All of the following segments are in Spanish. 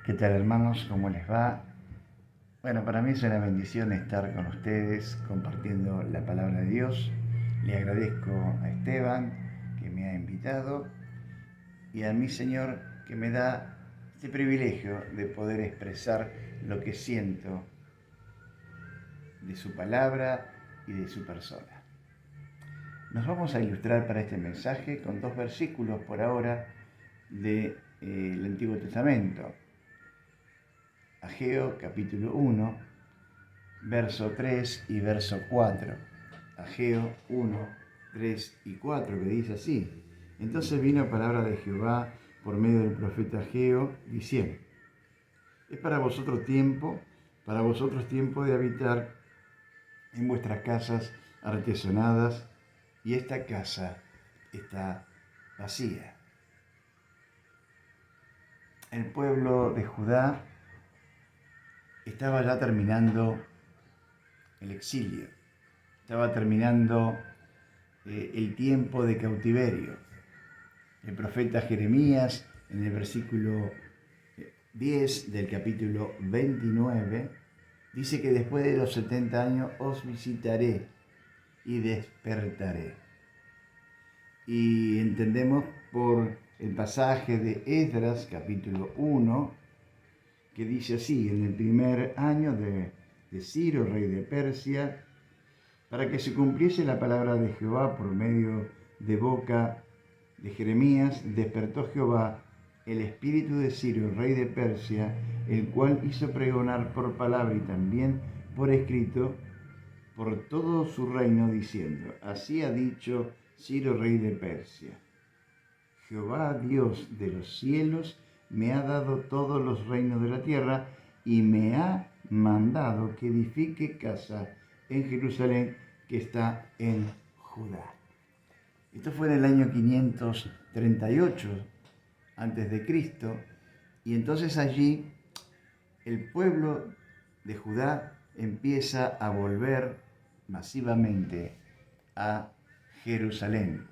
¿Qué tal, hermanos? ¿Cómo les va? Bueno, para mí es una bendición estar con ustedes compartiendo la palabra de Dios. Le agradezco a Esteban que me ha invitado y a mi Señor que me da este privilegio de poder expresar lo que siento de su palabra y de su persona. Nos vamos a ilustrar para este mensaje con dos versículos por ahora del Antiguo Testamento. Ageo capítulo 1, verso 3 y verso 4. Ageo 1, 3 y 4, que dice así: Entonces vino palabra de Jehová por medio del profeta Ageo, diciendo: Es para vosotros tiempo de habitar en vuestras casas artesonadas, y esta casa está vacía. El pueblo de Judá estaba ya terminando el exilio, estaba terminando el tiempo de cautiverio. El profeta Jeremías, en el versículo 10 del capítulo 29, dice que después de los 70 años os visitaré y despertaré. Y entendemos por el pasaje de Esdras, capítulo 1, que dice así: en el primer año de Ciro, rey de Persia, para que se cumpliese la palabra de Jehová por medio de boca de Jeremías, despertó Jehová el espíritu de Ciro, rey de Persia, el cual hizo pregonar por palabra y también por escrito por todo su reino, diciendo: Así ha dicho Ciro, rey de Persia: Jehová, Dios de los cielos, me ha dado todos los reinos de la tierra y me ha mandado que edifique casa en Jerusalén, que está en Judá. Esto fue en el año 538 antes de Cristo, y entonces allí el pueblo de Judá empieza a volver masivamente a Jerusalén.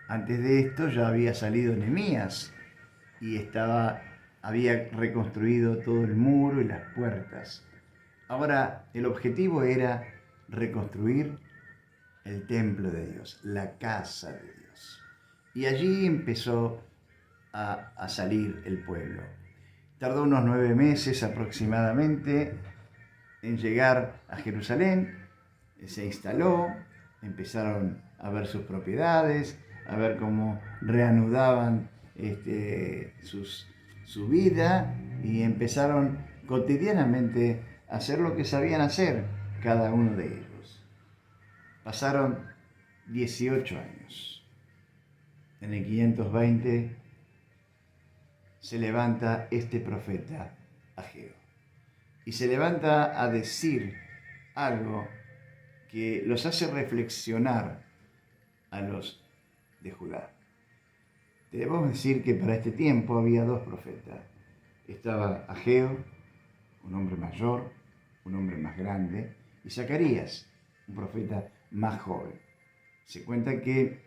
Antes de esto ya había salido Nehemías y había reconstruido todo el muro y las puertas. Ahora el objetivo era reconstruir el templo de Dios, la casa de Dios. Y allí empezó a salir el pueblo. Tardó unos 9 meses aproximadamente en llegar a Jerusalén, se instaló, empezaron a ver sus propiedades, a ver cómo reanudaban su vida, y empezaron cotidianamente a hacer lo que sabían hacer cada uno de ellos. Pasaron 18 años. En el 520 se levanta este profeta Ageo y se levanta a decir algo que los hace reflexionar a los de Judá. Debemos decir que para este tiempo había dos profetas. Estaba Ageo, un hombre mayor, un hombre más grande, y Zacarías, un profeta más joven. Se cuenta que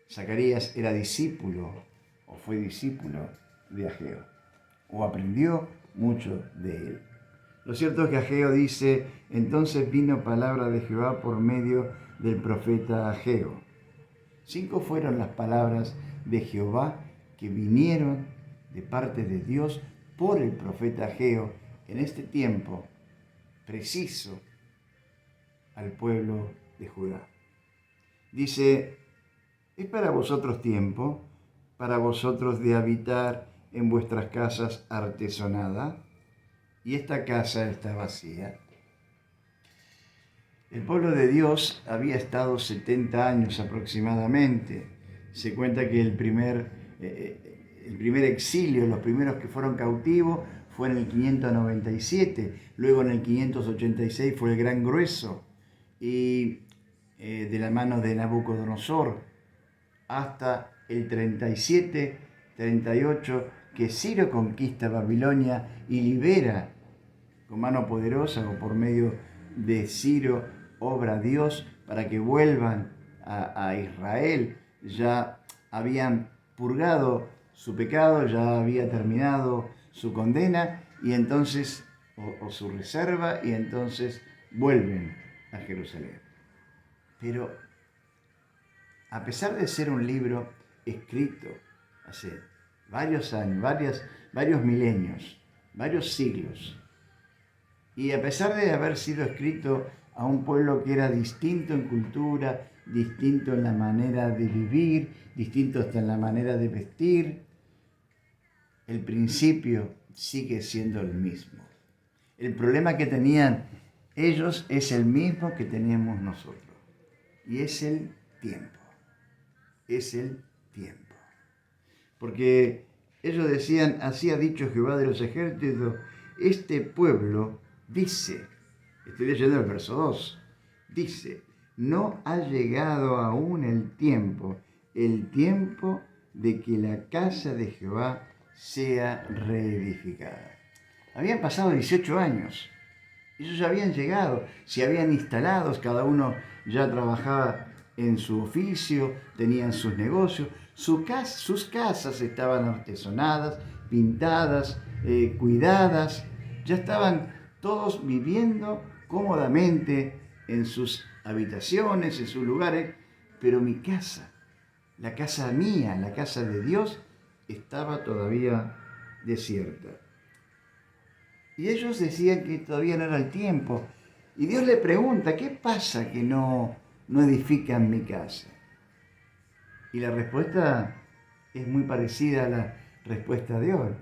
Zacarías era discípulo, o fue discípulo de Ageo, o aprendió mucho de él. Lo cierto es que Ageo dice: entonces vino palabra de Jehová por medio del profeta Ageo. 5 fueron las palabras de Jehová que vinieron de parte de Dios por el profeta Ageo en este tiempo preciso al pueblo de Judá. Dice: es para vosotros tiempo, para vosotros de habitar en vuestras casas artesonadas, y esta casa está vacía. El pueblo de Dios había estado 70 años aproximadamente. Se cuenta que el primer exilio, los primeros que fueron cautivos, fue en el 597, luego en el 586 fue el Gran Grueso, y de la mano de Nabucodonosor, hasta el 37, 38, que Ciro conquista Babilonia y libera con mano poderosa, o por medio de Ciro obra Dios para que vuelvan a Israel. Ya habían purgado su pecado, ya había terminado su condena y entonces, o su reserva, y entonces vuelven a Jerusalén. Pero a pesar de ser un libro escrito hace varios años, varios milenios, varios siglos, y a pesar de haber sido escrito a un pueblo que era distinto en cultura, distinto en la manera de vivir, distinto hasta en la manera de vestir, el principio sigue siendo el mismo. El problema que tenían ellos es el mismo que tenemos nosotros, y es el tiempo. Es el tiempo. Porque ellos decían, así ha dicho Jehová de los ejércitos, este pueblo dice, estoy leyendo el verso 2, dice, no ha llegado aún el tiempo de que la casa de Jehová sea reedificada. Habían pasado 18 años, ellos ya habían llegado, se habían instalado, cada uno ya trabajaba en su oficio, tenían sus negocios, sus casas estaban artesonadas, pintadas, cuidadas, ya estaban todos viviendo cómodamente en sus habitaciones, en sus lugares, pero mi casa, la casa mía, la casa de Dios, estaba todavía desierta. Y ellos decían que todavía no era el tiempo. Y Dios le pregunta, ¿qué pasa que no edifican mi casa? Y la respuesta es muy parecida a la respuesta de hoy.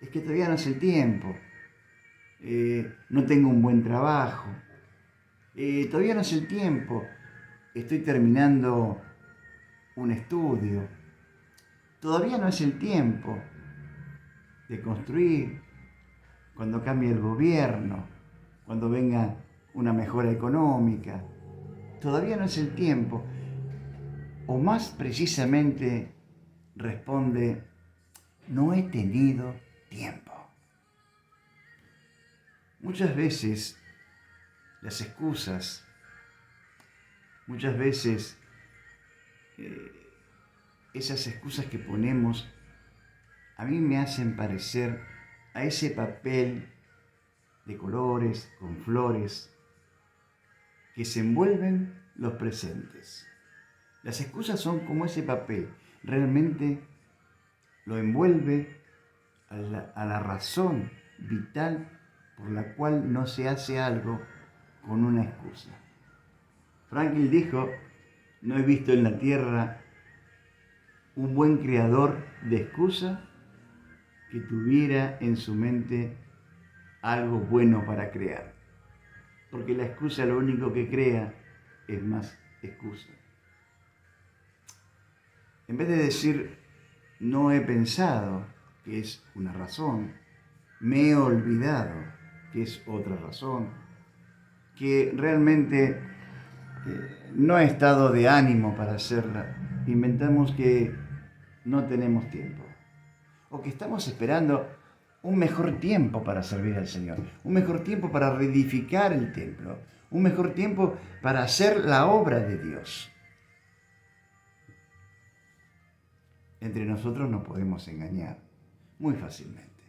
Es que todavía no es el tiempo. No tengo un buen trabajo. Todavía no es el tiempo. Estoy terminando un estudio. Todavía no es el tiempo de construir. Cuando cambie el gobierno, cuando venga una mejora económica. Todavía no es el tiempo. O más precisamente responde, no he tenido tiempo. Muchas veces las excusas, muchas veces esas excusas que ponemos a mí me hacen parecer a ese papel de colores, con flores, que se envuelven los presentes. Las excusas son como ese papel, realmente lo envuelve a la razón vital por la cual no se hace algo con una excusa. Franklin dijo, no he visto en la tierra un buen creador de excusa que tuviera en su mente algo bueno para crear. Porque la excusa lo único que crea es más excusa. En vez de decir, no he pensado, que es una razón, me he olvidado, que es otra razón, que realmente no he estado de ánimo para hacerla, inventamos que no tenemos tiempo, o que estamos esperando un mejor tiempo para servir al Señor, un mejor tiempo para reedificar el templo, un mejor tiempo para hacer la obra de Dios. Entre nosotros nos podemos engañar muy fácilmente.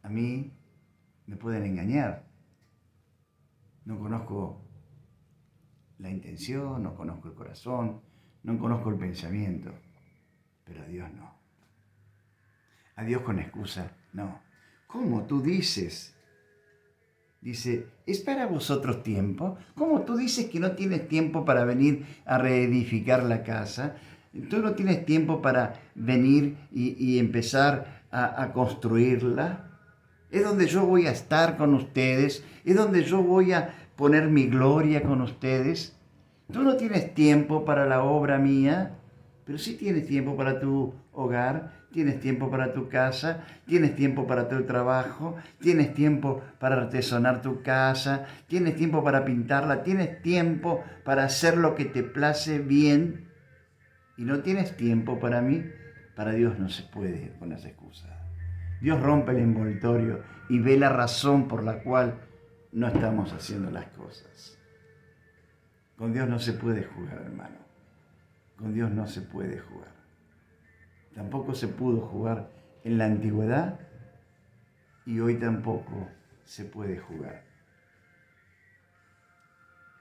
A mí me pueden engañar. No conozco la intención, no conozco el corazón, no conozco el pensamiento, pero a Dios no. A Dios con excusa, no. ¿Cómo tú dices? Dice, ¿es para vosotros tiempo? ¿Cómo tú dices que no tienes tiempo para venir a reedificar la casa? ¿Tú no tienes tiempo para venir y empezar a construirla? Es donde yo voy a estar con ustedes, es donde yo voy a poner mi gloria con ustedes. Tú no tienes tiempo para la obra mía, pero sí tienes tiempo para tu hogar, tienes tiempo para tu casa, tienes tiempo para tu trabajo, tienes tiempo para artesonar tu casa, tienes tiempo para pintarla, tienes tiempo para hacer lo que te place bien y no tienes tiempo para mí. Para Dios no se puede con las excusas. Dios rompe el envoltorio y ve la razón por la cual no estamos haciendo las cosas. Con Dios no se puede jugar, hermano. Con Dios no se puede jugar. Tampoco se pudo jugar en la antigüedad y hoy tampoco se puede jugar.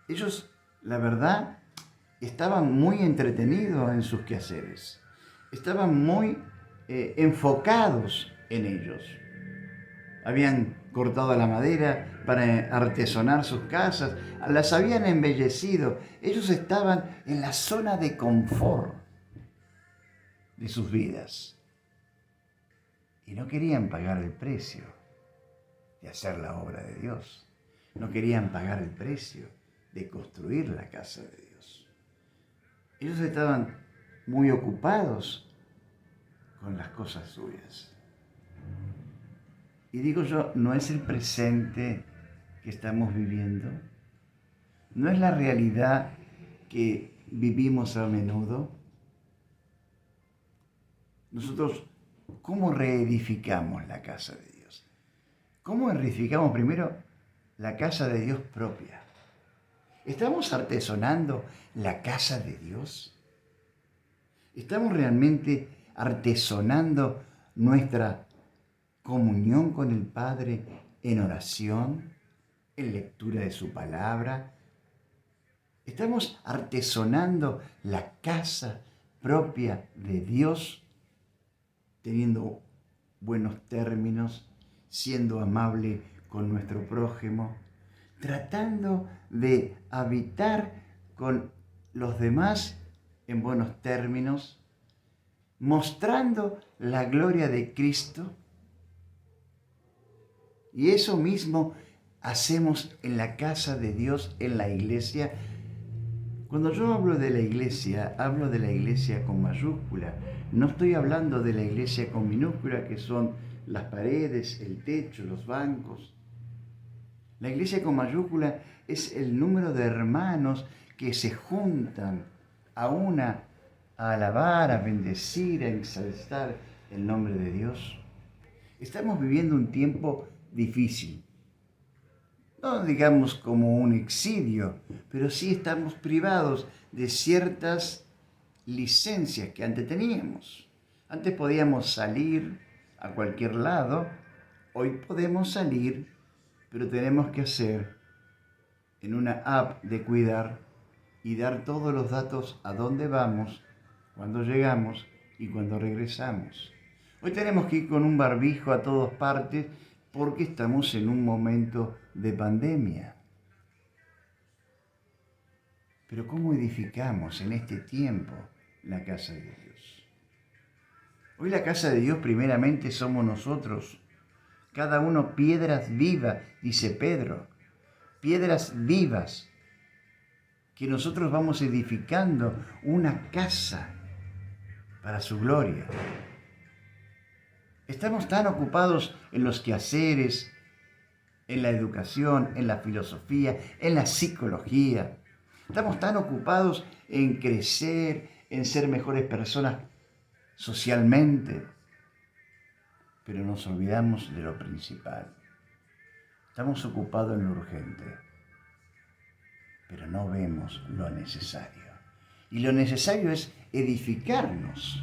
Ellos, la verdad, estaban muy entretenidos en sus quehaceres, estaban muy enfocados en ellos. Habían cortado la madera para artesonar sus casas, las habían embellecido. Ellos estaban en la zona de confort de sus vidas y no querían pagar el precio de hacer la obra de Dios. No querían pagar el precio de construir la casa de Dios. Ellos estaban muy ocupados con las cosas suyas. Y digo yo, ¿no es el presente que estamos viviendo? ¿No es la realidad que vivimos a menudo? Nosotros, ¿cómo reedificamos la casa de Dios? ¿Cómo edificamos primero la casa de Dios propia? ¿Estamos artesonando la casa de Dios? ¿Estamos realmente artesonando nuestra comunión con el Padre en oración, en lectura de su palabra? ¿Estamos artesonando la casa propia de Dios, teniendo buenos términos, siendo amable con nuestro prójimo, tratando de habitar con los demás en buenos términos, mostrando la gloria de Cristo? Y eso mismo hacemos en la casa de Dios, en la iglesia. Cuando yo hablo de la iglesia con mayúscula. No estoy hablando de la iglesia con minúscula, que son las paredes, el techo, los bancos. La iglesia con mayúscula es el número de hermanos que se juntan a alabar, a bendecir, a exaltar el nombre de Dios. Estamos viviendo un tiempo difícil. No digamos como un exilio, pero sí estamos privados de ciertas licencias que antes teníamos. Antes podíamos salir a cualquier lado, hoy podemos salir, pero tenemos que hacer en una app de cuidar y dar todos los datos a dónde vamos, cuándo llegamos y cuándo regresamos. Hoy tenemos que ir con un barbijo a todas partes porque estamos en un momento de pandemia. Pero ¿cómo edificamos en este tiempo la casa de Dios? Hoy la casa de Dios primeramente somos nosotros. Cada uno piedras vivas, dice Pedro. Piedras vivas que nosotros vamos edificando una casa para su gloria. Estamos tan ocupados en los quehaceres, en la educación, en la filosofía, en la psicología. Estamos tan ocupados en crecer, en ser mejores personas socialmente, pero nos olvidamos de lo principal. Estamos ocupados en lo urgente, pero no vemos lo necesario. Y lo necesario es edificarnos,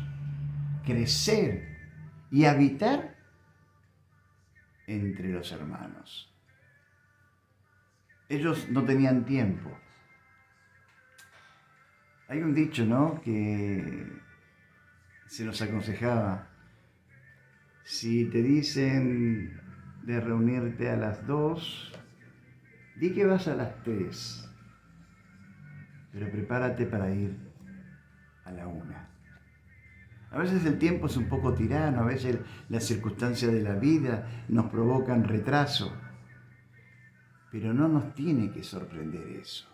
crecer y habitar entre los hermanos. Ellos no tenían tiempo. Hay un dicho, ¿no?, que se nos aconsejaba: si te dicen de reunirte a las 2, di que vas a las 3, pero prepárate para ir a la 1. A veces el tiempo es un poco tirano, a veces las circunstancias de la vida nos provocan retraso, pero no nos tiene que sorprender eso.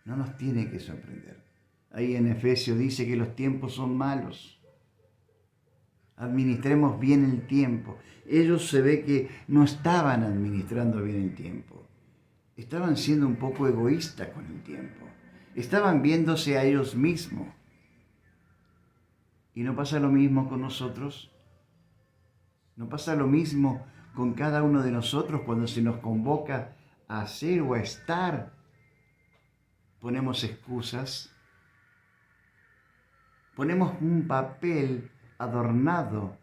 No nos tiene que sorprender. Ahí en Efesios dice que los tiempos son malos. Administremos bien el tiempo. Ellos se ve que no estaban administrando bien el tiempo. Estaban siendo un poco egoístas con el tiempo. Estaban viéndose a ellos mismos. ¿Y no pasa lo mismo con nosotros? ¿No pasa lo mismo con cada uno de nosotros cuando se nos convoca a hacer o a estar? Ponemos excusas, ponemos un papel adornado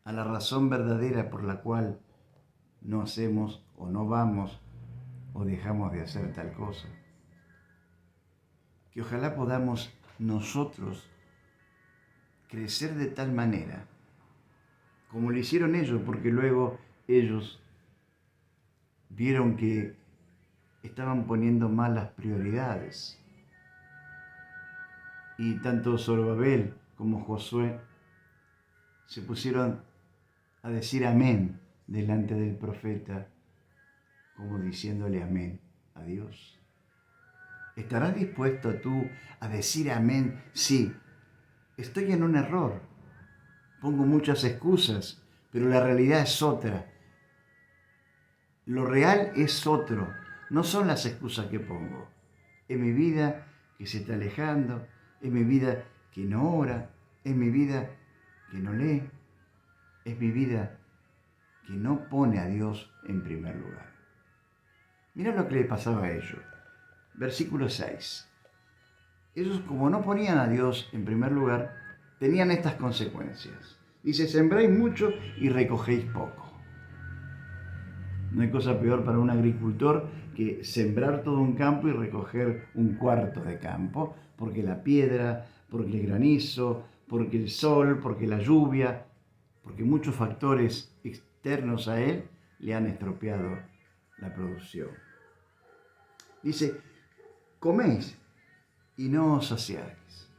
a la razón verdadera por la cual no hacemos o no vamos o dejamos de hacer tal cosa. Que ojalá podamos nosotros crecer de tal manera como lo hicieron ellos, porque luego ellos vieron que estaban poniendo malas prioridades. Y tanto Zorobabel como Josué se pusieron a decir amén delante del profeta, como diciéndole amén a Dios. ¿Estarás dispuesto tú a decir amén? Sí, estoy en un error, pongo muchas excusas, pero la realidad es otra. Lo real es otro, no son las excusas que pongo. Es mi vida que se está alejando, es mi vida que no ora, es mi vida que no lee, es mi vida que no pone a Dios en primer lugar. Mirá lo que le pasaba a ellos. Versículo 6. Ellos, como no ponían a Dios en primer lugar, tenían estas consecuencias. Dice, sembráis mucho y recogéis poco. No hay cosa peor para un agricultor que sembrar todo un campo y recoger un cuarto de campo, porque la piedra, porque el granizo, porque el sol, porque la lluvia, porque muchos factores externos a él le han estropeado la producción. Dice, coméis y no os saciáis.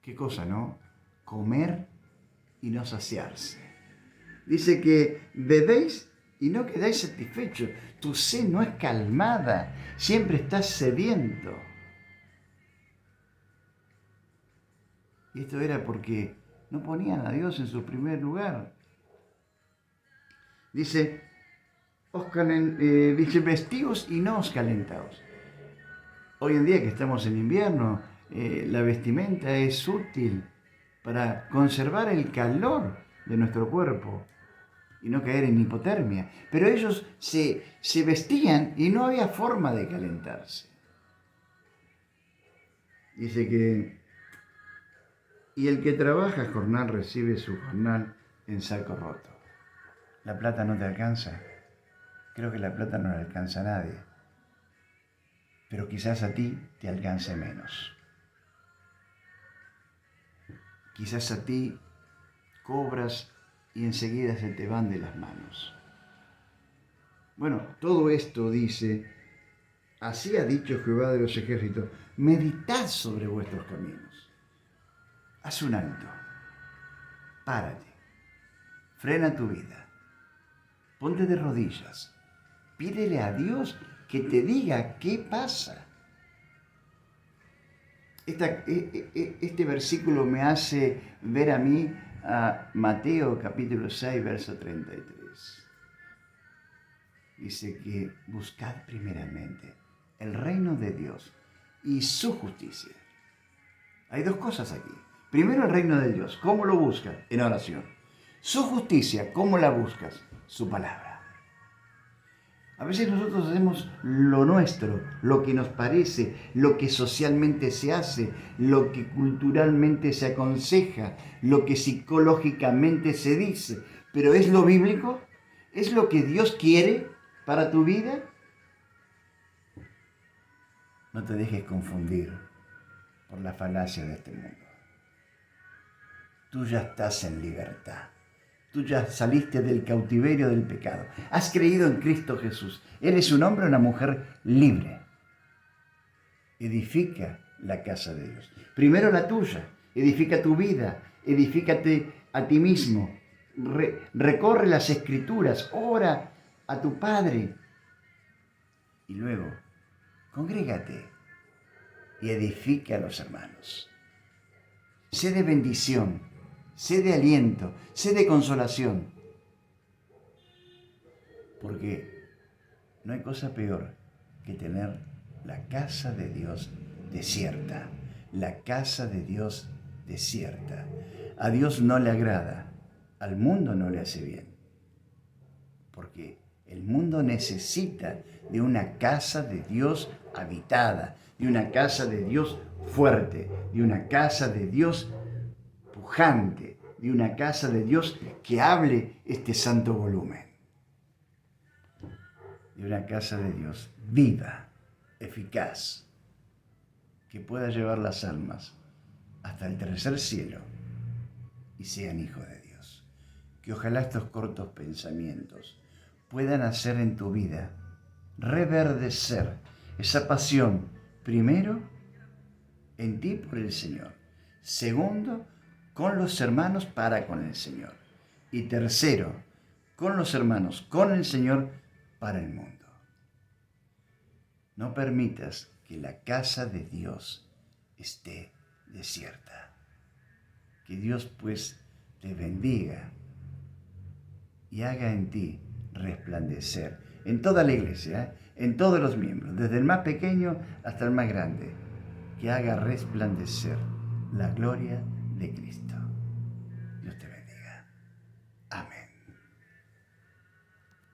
¿Qué cosa, no? Comer y no saciarse. Dice que bebéis y no quedáis satisfechos. Tu sed no es calmada, siempre estás sediento. Y esto era porque no ponían a Dios en su primer lugar. Dice, vestíos y no os calentaos. Hoy en día que estamos en invierno, la vestimenta es útil para conservar el calor de nuestro cuerpo y no caer en hipotermia. Pero ellos se vestían y no había forma de calentarse. Dice que, y el que trabaja jornal recibe su jornal en saco roto. ¿La plata no te alcanza? Creo que la plata no le alcanza a nadie. Pero quizás a ti te alcance menos. Quizás a ti cobras y enseguida se te van de las manos. Bueno, todo esto dice, así ha dicho Jehová de los ejércitos, meditad sobre vuestros caminos. Haz un alto, párate, frena tu vida, ponte de rodillas, pídele a Dios que te diga qué pasa. Este versículo me hace ver a mí a Mateo capítulo 6, verso 33. Dice que buscad primeramente el reino de Dios y su justicia. Hay dos cosas aquí. Primero el reino de Dios. ¿Cómo lo buscas? En oración. Su justicia, ¿cómo la buscas? Su palabra. A veces nosotros hacemos lo nuestro, lo que nos parece, lo que socialmente se hace, lo que culturalmente se aconseja, lo que psicológicamente se dice. ¿Pero es lo bíblico? ¿Es lo que Dios quiere para tu vida? No te dejes confundir por la falacia de este mundo. Tú ya estás en libertad. Tú ya saliste del cautiverio del pecado. Has creído en Cristo Jesús. Eres un hombre o una mujer libre. Edifica la casa de Dios. Primero la tuya. Edifica tu vida. Edifícate a ti mismo. Recorre las Escrituras. Ora a tu Padre. Y luego, congrégate y edifica a los hermanos. Sé de bendición. Sé de aliento, sé de consolación. Porque no hay cosa peor que tener la casa de Dios desierta. La casa de Dios desierta. A Dios no le agrada, al mundo no le hace bien. Porque el mundo necesita de una casa de Dios habitada, de una casa de Dios fuerte, de una casa de Dios pujante de una casa de Dios que hable este santo volumen. De una casa de Dios viva, eficaz, que pueda llevar las almas hasta el tercer cielo y sean hijos de Dios. Que ojalá estos cortos pensamientos puedan hacer en tu vida reverdecer esa pasión, primero, en ti por el Señor, segundo, con los hermanos para con el Señor, y tercero, con los hermanos, con el Señor para el mundo. No permitas que la casa de Dios esté desierta. Que Dios pues te bendiga y haga en ti resplandecer, en toda la iglesia, en todos los miembros, desde el más pequeño hasta el más grande, que haga resplandecer la gloria de Cristo.